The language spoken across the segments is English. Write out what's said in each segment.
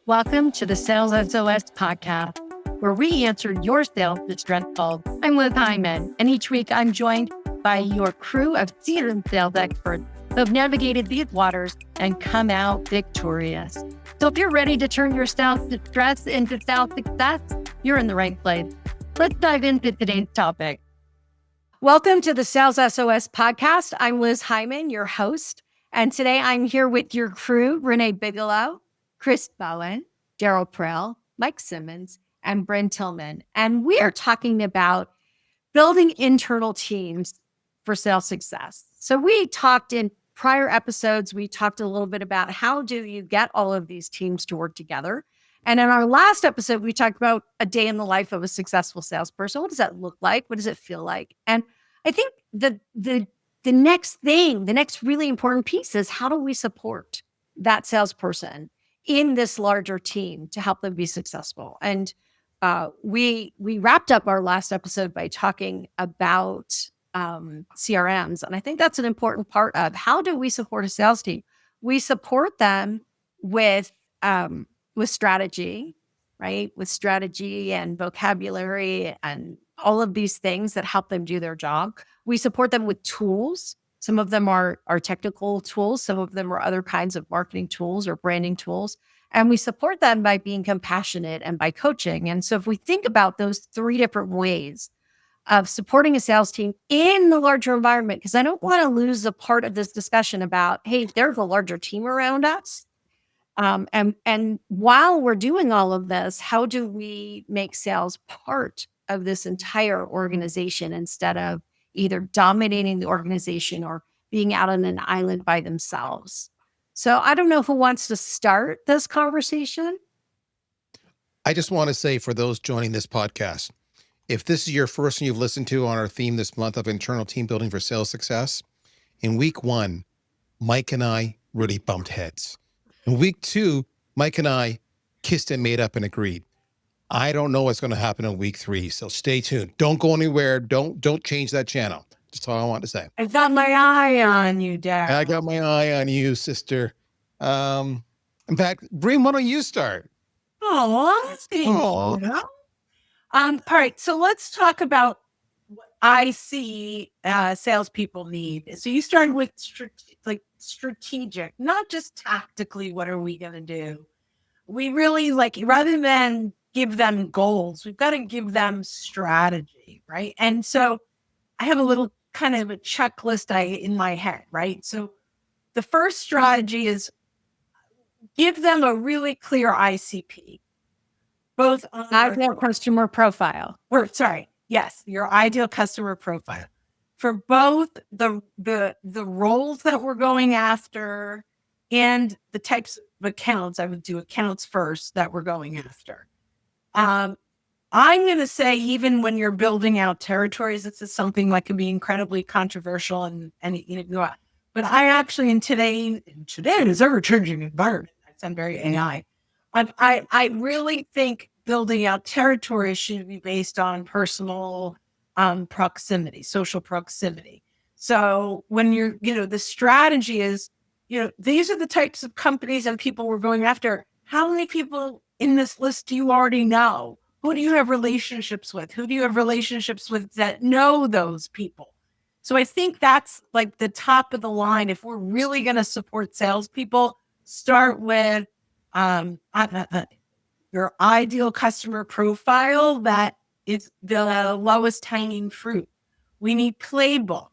Welcome to the Sales SOS Podcast, where we answer your sales distress calls. I'm Liz Heiman, and each week I'm joined by your crew of seasoned sales experts who have navigated these waters and come out victorious. So if you're ready to turn your sales distress into sales success, you're in the right place. Let's dive into today's topic. Welcome to the Sales SOS Podcast. I'm Liz Heiman, your host, and today I'm here with your crew, Renee Bigelow, Chris Bowen, Darryll Praill, Mike Simmons, and Brynne Tillman. And we are talking about building internal teams for sales success. So we talked in prior episodes, we talked a little bit about how do you get all of these teams to work together. And in our last episode, we talked about a day in the life of a successful salesperson. What does that look like? What does it feel like? And I think the next thing, the next really important piece is how do we support that salesperson in this larger team to help them be successful? And we wrapped up our last episode by talking about CRMs. And I think that's an important part of how do we support a sales team? We support them with strategy, right? With strategy and vocabulary and all of these things that help them do their job. We support them with tools. Some of them are technical tools. Some of them are other kinds of marketing tools or branding tools. And we support them by being compassionate and by coaching. And so if we think about those three different ways of supporting a sales team in the larger environment, because I don't want to lose a part of this discussion about, hey, there's a larger team around us. And while we're doing all of this, how do we make sales part of this entire organization instead of either dominating the organization or being out on an island by themselves? So I don't know who wants to start this conversation. I just want to say for those joining this podcast, if this is your first one you've listened to on our theme this month of internal team building for sales success, in week 1, Mike and I really bumped heads. In week 2, Mike and I kissed and made up and agreed. I don't know what's going to happen in week 3, so stay tuned. Don't go anywhere. Don't change that channel. That's all I want to say. I got my eye on you, Darryll. I got my eye on you, sister. In fact, Brynne, why don't you start? Oh, all right. So let's talk about what I see salespeople need. So you started with strategic, not just tactically. What are we going to do? We really rather than give them goals, we've got to give them strategy, right? And so I have a little kind of a checklist in my head, right? So the first strategy is give them a really clear ICP, both on ideal customer profile. Your ideal customer profile for both the roles that we're going after and the types of accounts. I would do accounts first that we're going after. I'm going to say, even when you're building out territories, this is something that can be incredibly controversial and but I actually in today's ever-changing environment, I sound very AI. I really think building out territories should be based on personal proximity, social proximity. So when you're, the strategy is, these are the types of companies and people we're going after. How many people in this list do you already know? Who do you have relationships with? Who do you have relationships with that know those people? So I think that's like the top of the line. If we're really going to support salespeople, start with your ideal customer profile that is the lowest hanging fruit. We need playbooks.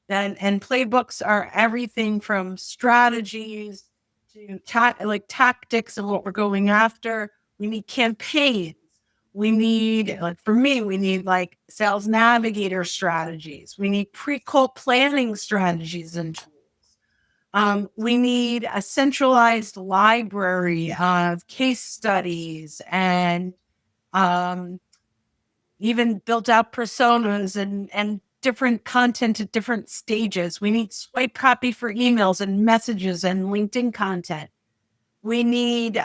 And playbooks are everything from strategies to tactics and what we're going after. We need campaigns. We need, for me, we need sales navigator strategies. We need pre-call planning strategies and tools. We need a centralized library of case studies and even built out personas and different content at different stages. We need swipe copy for emails and messages and LinkedIn content. We need,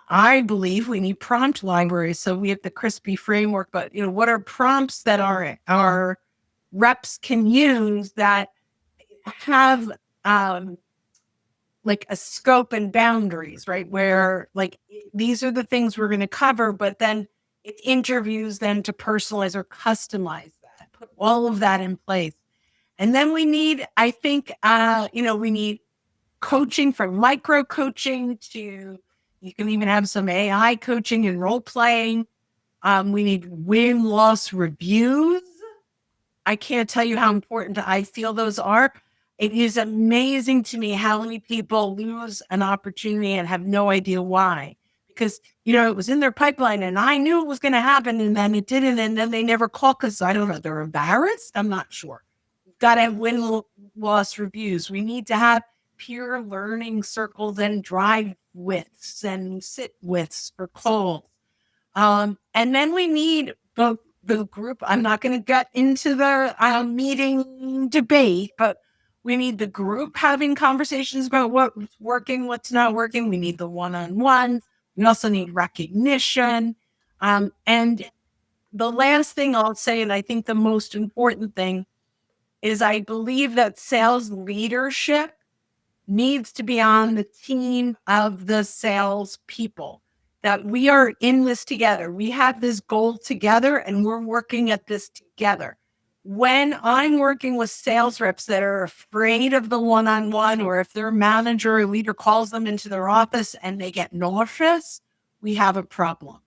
I believe we need prompt libraries. So we have the crispy framework, but what are prompts that our reps can use that have like a scope and boundaries, right? Where like these are the things we're going to cover, but then it interviews them to personalize or customize that, put all of that in place. And then we need, I think, we need coaching, from micro coaching to, you can even have some AI coaching and role playing. We need win-loss reviews. I can't tell you how important I feel those are. It is amazing to me how many people lose an opportunity and have no idea why. Because, it was in their pipeline and I knew it was going to happen and then it didn't. And then they never called because I don't know, they're embarrassed. I'm not sure. We've got to have win-loss reviews. We need to have peer learning circles and drive withs and sit withs for calls. And then we need the group. I'm not going to get into the meeting debate, but we need the group having conversations about what's working, what's not working. We need the one-on-one. We also need recognition. And the last thing I'll say, and I think the most important thing, is I believe that sales leadership needs to be on the team of the sales people, that we are in this together. We have this goal together and we're working at this together. When I'm working with sales reps that are afraid of the one-on-one, or if their manager or leader calls them into their office and they get nauseous, we have a problem.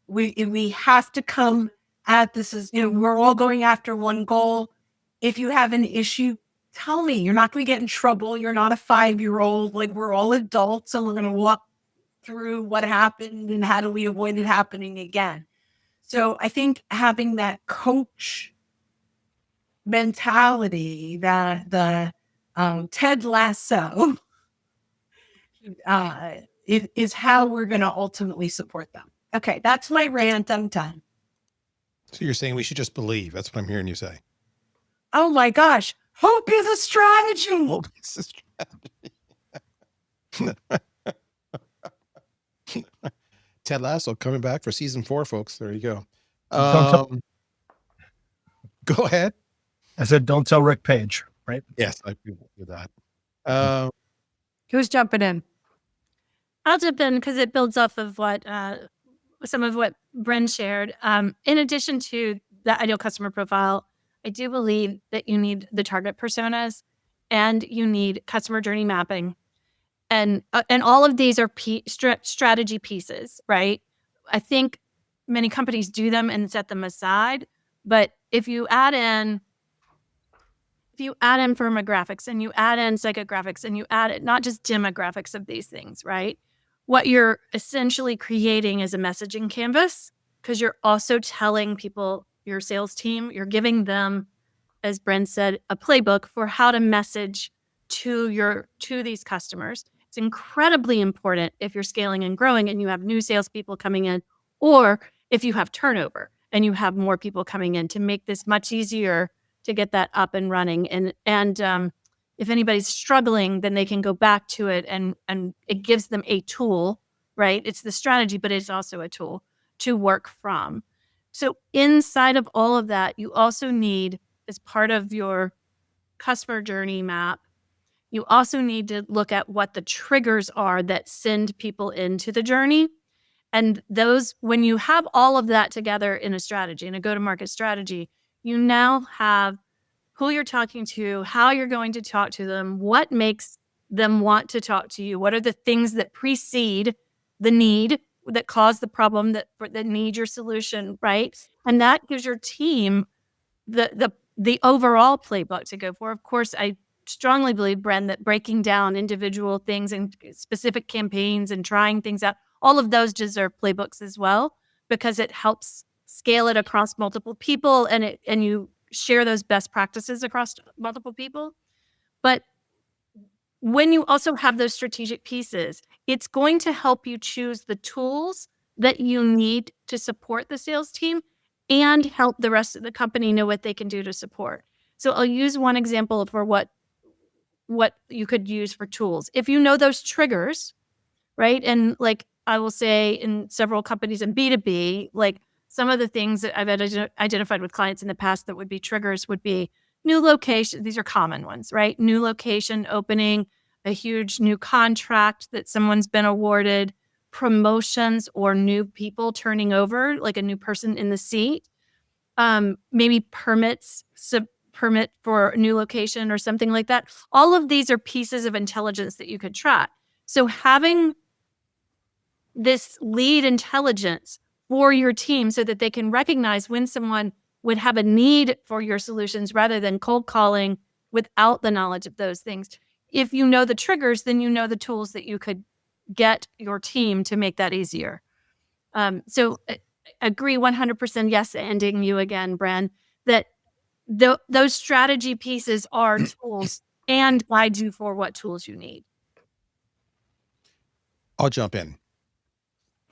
We have to come at this as, we're all going after one goal. If you have an issue, tell me. You're not going to get in trouble. You're not a 5-year-old. Like, we're all adults and we're going to walk through what happened and how do we avoid it happening again. So I think having that coach mentality, that the Ted Lasso is how we're going to ultimately support them. Okay, that's my rant. I'm done. So you're saying we should just believe. That's what I'm hearing you say. Oh my gosh. Hope is a strategy. Hope is a strategy. Ted Lasso coming back for season 4, folks. There you go. Go ahead. I said, don't tell Rick Page, right? Yes, I agree with that. Who's jumping in? I'll jump in because it builds off of what some of what Brynne shared. In addition to the ideal customer profile, I do believe that you need the target personas and you need customer journey mapping. And all of these are strategy pieces, right? I think many companies do them and set them aside. But if you add in firmographics and you add in psychographics and you add it, not just demographics of these things, right? What you're essentially creating is a messaging canvas, because you're also telling people, your sales team, you're giving them, as Brynne said, a playbook for how to message to these customers. It's incredibly important if you're scaling and growing and you have new salespeople coming in, or if you have turnover and you have more people coming in, to make this much easier to get that up and running. And if anybody's struggling, then they can go back to it and it gives them a tool, right? It's the strategy, but it's also a tool to work from. So inside of all of that, you also need, as part of your customer journey map, you also need to look at what the triggers are that send people into the journey. And those, when you have all of that together in a strategy, in a go-to-market strategy, you now have who you're talking to, how you're going to talk to them, what makes them want to talk to you, what are the things that precede the need, that cause the problem, that need your solution, right? And that gives your team the overall playbook to go for. Of course, I strongly believe, Brynne, that breaking down individual things and specific campaigns and trying things out, all of those deserve playbooks as well, because it helps scale it across multiple people and you share those best practices across multiple people. But when you also have those strategic pieces, it's going to help you choose the tools that you need to support the sales team and help the rest of the company know what they can do to support. So I'll use one example for what you could use for tools. If you know those triggers, right? And like I will say, in several companies in B2B, like some of the things that I've identified with clients in the past that would be triggers would be new location. These are common ones, right? New location opening, a huge new contract that someone's been awarded, promotions or new people turning over, like a new person in the seat, maybe permit for a new location or something like that. All of these are pieces of intelligence that you could track. So having this lead intelligence for your team so that they can recognize when someone would have a need for your solutions rather than cold calling without the knowledge of those things. If you know the triggers, then you know the tools that you could get your team to make that easier. So agree 100%, yes, ending you again, Brynne, that those strategy pieces are tools and guide you for what tools you need. I'll jump in.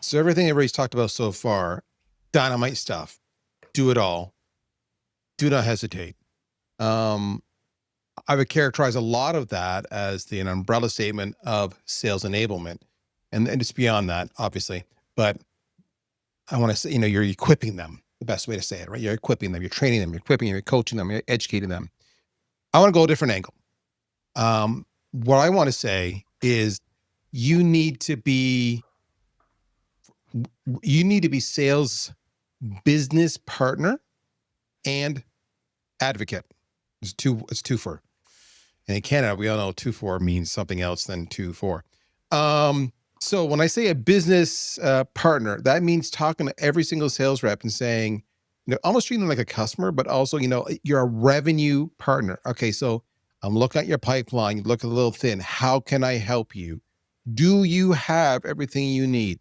So everything everybody's talked about so far, dynamite stuff, do it all. Do not hesitate. I would characterize a lot of that as an umbrella statement of sales enablement. And it's beyond that, obviously. But I want to say, you're equipping them, the best way to say it, right? You're equipping them, you're training them, you're equipping them, you're coaching them, you're educating them. I want to go a different angle. What I want to say is you need to be sales business partner and advocate. It's two for. And in Canada, we all know 2-4 means something else than 2-4. So when I say a business partner, that means talking to every single sales rep and saying, almost treating them like a customer, but also, you're a revenue partner. Okay, so I'm looking at your pipeline. You look a little thin. How can I help you? Do you have everything you need?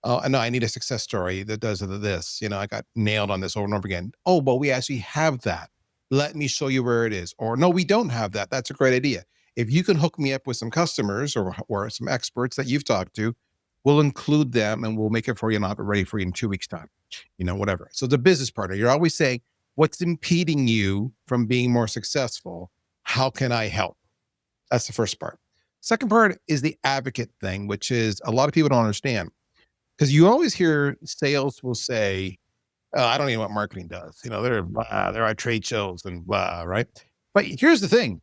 No, I need a success story that does this. I got nailed on this over and over again. Oh, well, we actually have that. Let me show you where it is. Or no, we don't have that. That's a great idea. If you can hook me up with some customers or some experts that you've talked to, we'll include them and we'll make it for you and I'll have it ready for you in 2 weeks' time, whatever. So the business partner, you're always saying, what's impeding you from being more successful? How can I help? That's the first part. Second part is the advocate thing, which is a lot of people don't understand. Because you always hear sales will say, I don't even know what marketing does. They're at trade shows and blah, right? But here's the thing.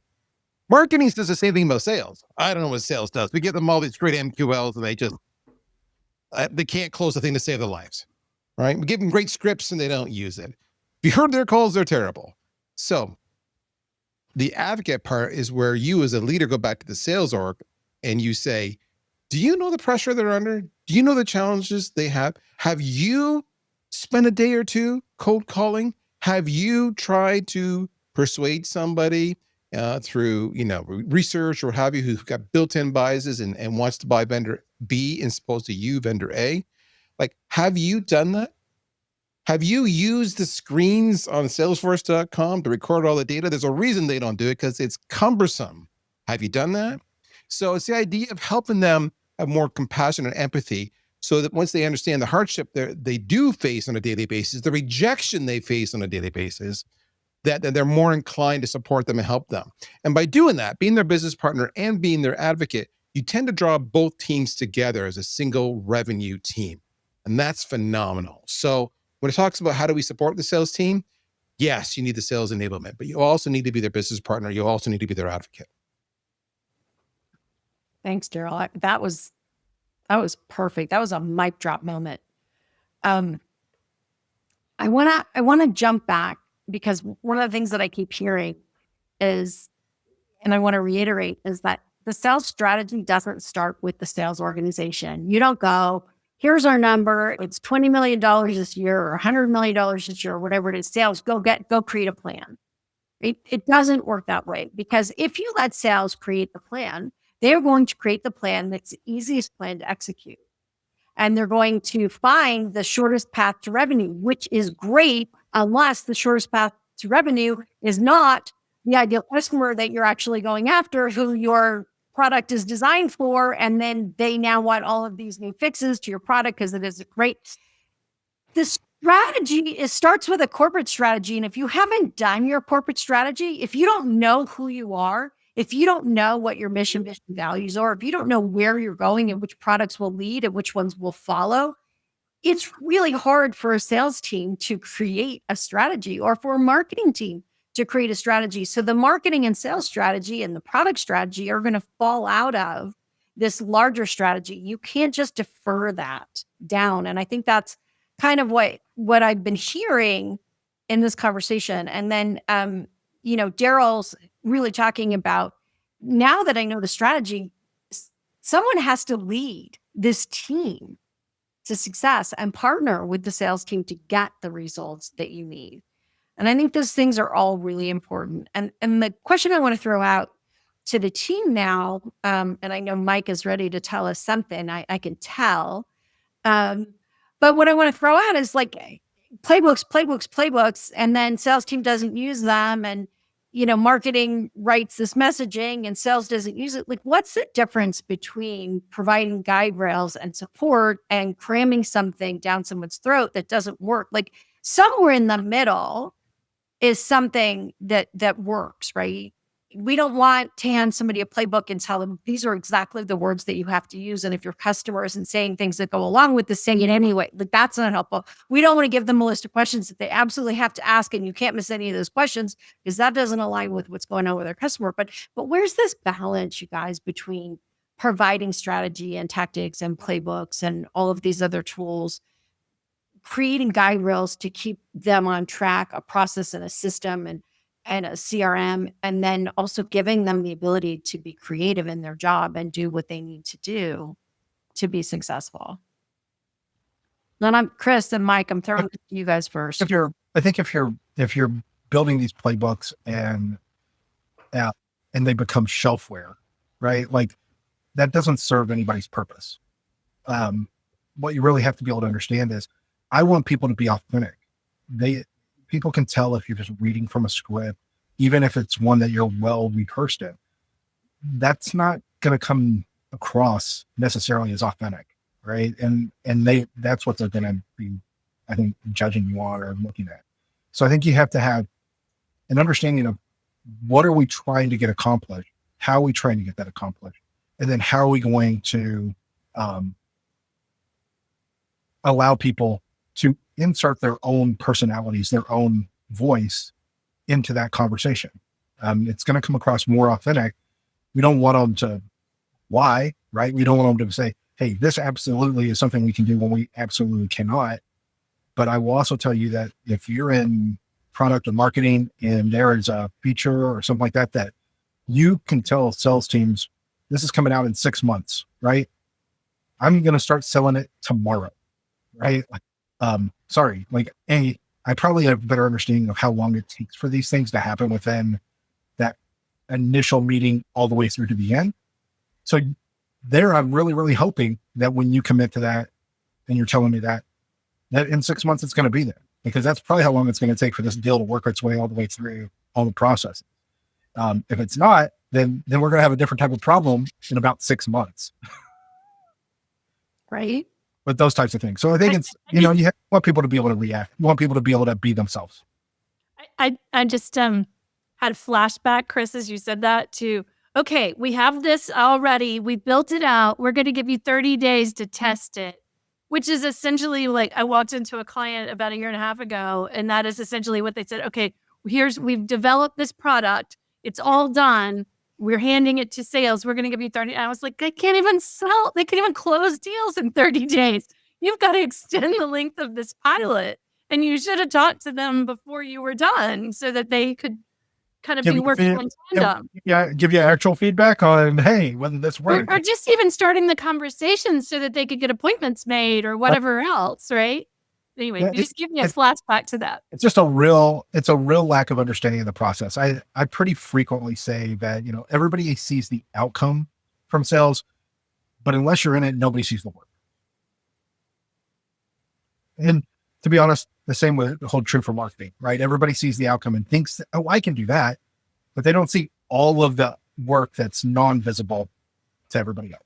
Marketing does the same thing about sales. I don't know what sales does. We get them all these great MQLs and they can't close the thing to save their lives, right? We give them great scripts and they don't use it. If you heard their calls, they're terrible. So the advocate part is where you as a leader go back to the sales org and you say, do you know the pressure they're under? Do you know the challenges they have? Have you spent a day or two cold calling? Have you tried to persuade somebody through, research or have you who's got built-in biases and wants to buy vendor B as opposed to you, vendor A? Like, have you done that? Have you used the screens on Salesforce.com to record all the data? There's a reason they don't do it because it's cumbersome. Have you done that? So it's the idea of helping them have more compassion and empathy so that once they understand the hardship they do face on a daily basis, the rejection they face on a daily basis, that they're more inclined to support them and help them. And by doing that, being their business partner and being their advocate, you tend to draw both teams together as a single revenue team. And that's phenomenal. So when it talks about how do we support the sales team, yes, you need the sales enablement, but you also need to be their business partner. You also need to be their advocate. Thanks, Darryll. That was perfect. That was a mic drop moment. I want to jump back because one of the things that I keep hearing is, and I want to reiterate, is that the sales strategy doesn't start with the sales organization. You don't go, here's our number. It's $20 million this year or $100 million this year or whatever it is. Sales, go create a plan. It doesn't work that way because if you let sales create the plan, they're going to create the plan that's the easiest plan to execute. And they're going to find the shortest path to revenue, which is great unless the shortest path to revenue is not the ideal customer that you're actually going after, who your product is designed for. And then they now want all of these new fixes to your product because it is great. The strategy starts with a corporate strategy. And if you haven't done your corporate strategy, if you don't know who you are, if you don't know what your mission values are, if you don't know where you're going and which products will lead and which ones will follow, it's really hard for a sales team to create a strategy or for a marketing team to to create a strategy. So the marketing and sales strategy and the product strategy are going to fall out of this larger strategy. You can't just defer that down. And I think that's kind of what I've been hearing in this conversation. And then, Darryl's really talking about, now that I know the strategy, someone has to lead this team to success and partner with the sales team to get the results that you need. And I think those things are all really important. And the question I want to throw out to the team now, and I know Mike is ready to tell us something, I can tell. But what I want to throw out is like playbooks, and then sales team doesn't use them, and marketing writes this messaging and sales doesn't use it. Like, what's the difference between providing guide rails and support and cramming something down someone's throat that doesn't work? Like, somewhere in the middle is something that works, right? We don't want to hand somebody a playbook and tell them these are exactly the words that you have to use. And if your customer isn't saying things that go along with this, say it anyway. Like, that's not helpful. We don't want to give them a list of questions that they absolutely have to ask, and you can't miss any of those questions because that doesn't align with what's going on with their customer. But where's this balance, you guys, between providing strategy and tactics and playbooks and all of these other tools, creating guide rails to keep them on track, a process and a system and a CRM, and then also giving them the ability to be creative in their job and do what they need to do to be successful? Then I'm Chris and Mike. I'm throwing it to you guys first. If you're building these playbooks and they become shelfware, right? Like, that doesn't serve anybody's purpose. What you really have to be able to understand is, I want people to be authentic. People can tell if you're just reading from a script, even if it's one that you're well rehearsed in. That's not going to come across necessarily as authentic, right? And that's what they're going to be, I think, judging you on or looking at. So I think you have to have an understanding of what are we trying to get accomplished, how are we trying to get that accomplished, and then how are we going to allow people to insert their own personalities, their own voice into that conversation. It's going to come across more authentic. We don't want them to lie, right? We don't want them to say, hey, this absolutely is something we can do when we absolutely cannot. But I will also tell you that if you're in product or marketing and there is a feature or something like that, that you can tell sales teams, this is coming out in 6 months, right? I'm going to start selling it tomorrow, right? I probably have a better understanding of how long it takes for these things to happen within that initial meeting all the way through to the end. So there, I'm really, really hoping that when you commit to that and you're telling me that in 6 months, it's going to be there, because that's probably how long it's going to take for this deal to work its way all the way through all the processes. If it's not, then we're going to have a different type of problem in about 6 months. Right. But those types of things. So I think it's, you want people to be able to react. You want people to be able to be themselves. I just had a flashback, Chris, as you said that, to, okay, we have this already. We built it out. We're going to give you 30 days to test it, which is essentially like, I walked into a client about 1.5 years ago, and that is essentially what they said. Okay, we've developed this product. It's all done. We're handing it to sales. We're going to give you 30. I was like, they can't even sell. They can't even close deals in 30 days. You've got to extend the length of this pilot. And you should have talked to them before you were done so that they could kind of be working in tandem. Yeah, give you actual feedback on, hey, whether this worked. Or just even starting the conversation so that they could get appointments made or whatever else, right? Anyway, you just give me a flashback to that. It's just a real lack of understanding of the process. I pretty frequently say that, everybody sees the outcome from sales, but unless you're in it, nobody sees the work. And to be honest, the same would hold true for marketing, right? Everybody sees the outcome and thinks, oh, I can do that, but they don't see all of the work that's non-visible to everybody else.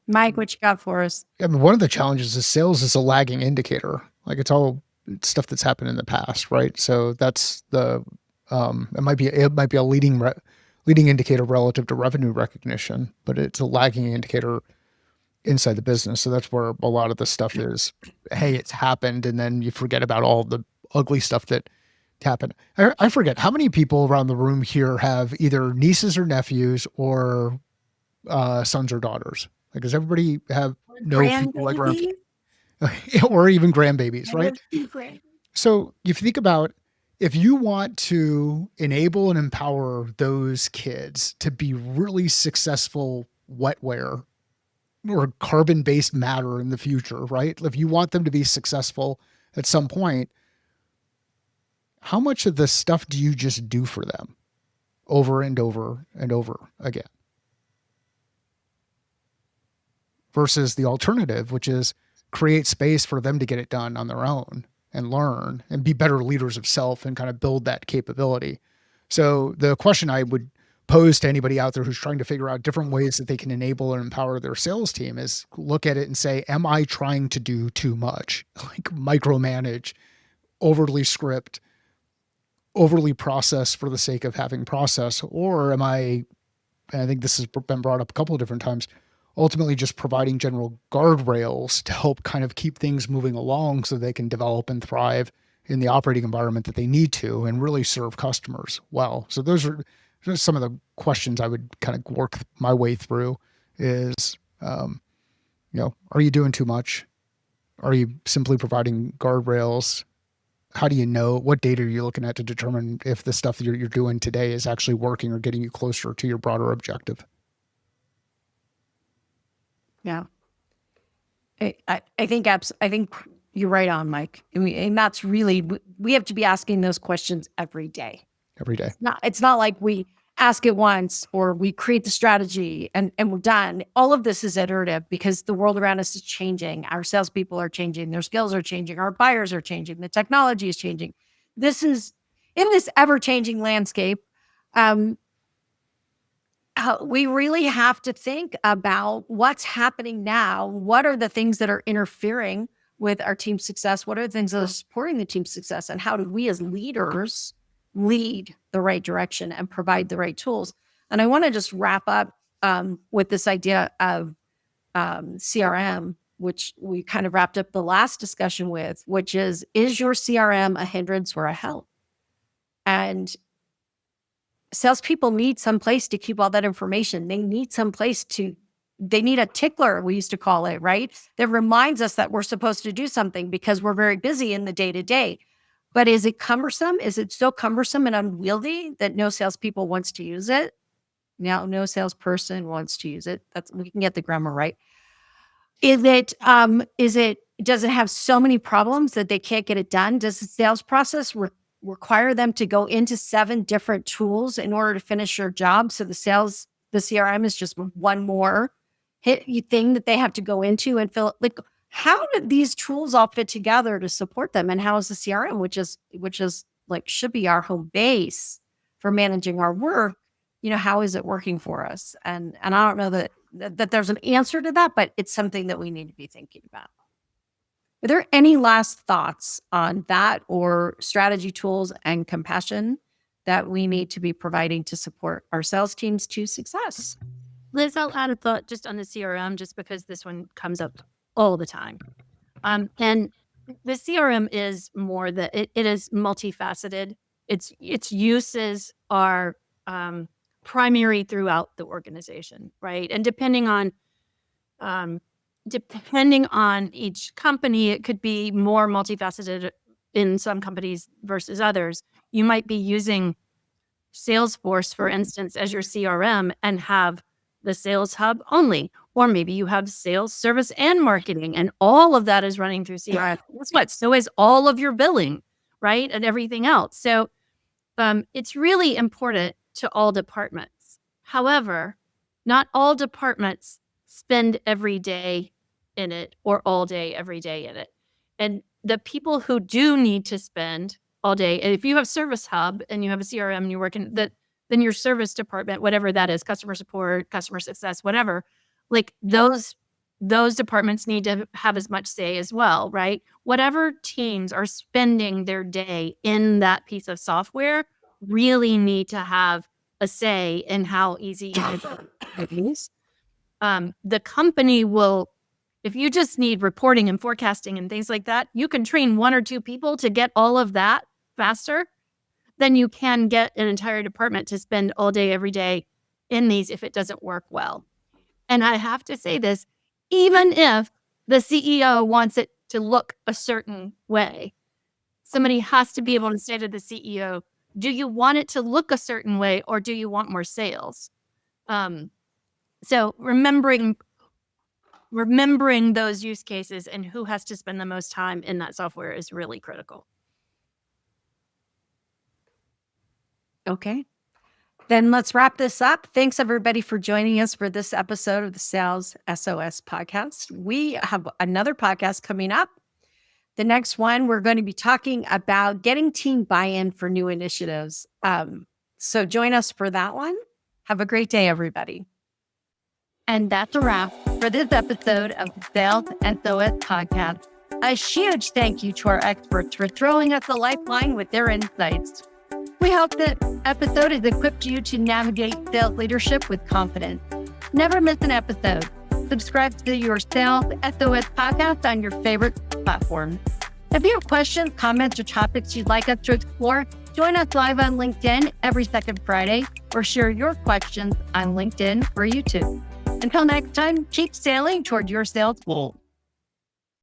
Mike, what you got for us? I mean, one of the challenges is sales is a lagging indicator. Like, it's all stuff that's happened in the past, right? So that's it might be a leading indicator relative to revenue recognition, but it's a lagging indicator inside the business. So that's where a lot of the stuff is. Hey, it's happened, and then you forget about all the ugly stuff that happened. I forget how many people around the room here have either nieces or nephews or sons or daughters. Like, does everybody have people like around, or even grandbabies, right? So if you think about, if you want to enable and empower those kids to be really successful wetware or carbon-based matter in the future, right? If you want them to be successful at some point, how much of this stuff do you just do for them over and over and over again? Versus the alternative, which is create space for them to get it done on their own and learn and be better leaders of self and kind of build that capability. So the question I would pose to anybody out there who's trying to figure out different ways that they can enable and empower their sales team is look at it and say, am I trying to do too much? Like micromanage, overly script, overly process for the sake of having process? Or am I, and I think this has been brought up a couple of different times, ultimately just providing general guardrails to help kind of keep things moving along so they can develop and thrive in the operating environment that they need to and really serve customers well. So those are some of the questions I would kind of work my way through is, are you doing too much? Are you simply providing guardrails? How do you know, what data are you looking at to determine if the stuff that you're doing today is actually working or getting you closer to your broader objective? Yeah. I think you're right on, Mike. And that's really, we have to be asking those questions every day. Every day. It's not like we ask it once or we create the strategy and we're done. All of this is iterative because the world around us is changing. Our salespeople are changing. Their skills are changing. Our buyers are changing. The technology is changing. This is, in this ever-changing landscape, we really have to think about what's happening now. What are the things that are interfering with our team's success? What are the things that are supporting the team's success? And how do we as leaders lead the right direction and provide the right tools? And I want to just wrap up with this idea of CRM, which we kind of wrapped up the last discussion with, which is your CRM a hindrance or a help? And salespeople need some place to keep all that information. They need they need a tickler, we used to call it, right? That reminds us that we're supposed to do something because we're very busy in the day-to-day. But is it cumbersome? Is it so cumbersome and unwieldy that no salespeople wants to use it? Now, no salesperson wants to use it. We can get the grammar right. Does it have so many problems that they can't get it done? Does the sales process require them to go into 7 different tools in order to finish your job? So the CRM is just one more thing that they have to go into and fill. Like, how do these tools all fit together to support them? And how is the CRM, which is like should be our home base for managing our work, how is it working for us? And I don't know that there's an answer to that, but it's something that we need to be thinking about. Are there any last thoughts on that or strategy tools and compassion that we need to be providing to support our sales teams to success? Liz, I'll add a thought just on the CRM, just because this one comes up all the time. And the CRM is more that it is multifaceted. Its uses are primary throughout the organization, right? And depending on each company, it could be more multifaceted in some companies versus others. You might be using Salesforce, for instance, as your CRM and have the sales hub only, or maybe you have sales, service, and marketing, and all of that is running through CRM. Guess what? So is all of your billing, right? And everything else. So it's really important to all departments. However, not all departments spend every day in it or all day, every day in it. And the people who do need to spend all day, if you have Service Hub and you have a CRM and you're working that, then your service department, whatever that is, customer support, customer success, whatever, like those departments need to have as much say as well, right? Whatever teams are spending their day in that piece of software really need to have a say in how easy it is. The company will If you just need reporting and forecasting and things like that, you can train 1 or 2 people to get all of that faster than you can get an entire department to spend all day, every day in these if it doesn't work well. And I have to say this, even if the CEO wants it to look a certain way, somebody has to be able to say to the CEO, do you want it to look a certain way or do you want more sales? So remembering those use cases and who has to spend the most time in that software is really critical. Okay. Then let's wrap this up. Thanks everybody for joining us for this episode of the Sales SOS podcast. We have another podcast coming up. The next one, we're going to be talking about getting team buy-in for new initiatives. So join us for that one. Have a great day, everybody. And that's a wrap for this episode of the Sales SOS Podcast. A huge thank you to our experts for throwing us a lifeline with their insights. We hope that episode has equipped you to navigate sales leadership with confidence. Never miss an episode. Subscribe to your Sales SOS Podcast on your favorite platform. If you have questions, comments, or topics you'd like us to explore, join us live on LinkedIn every second Friday, or share your questions on LinkedIn or YouTube. Until next time, keep sailing toward your sales goals.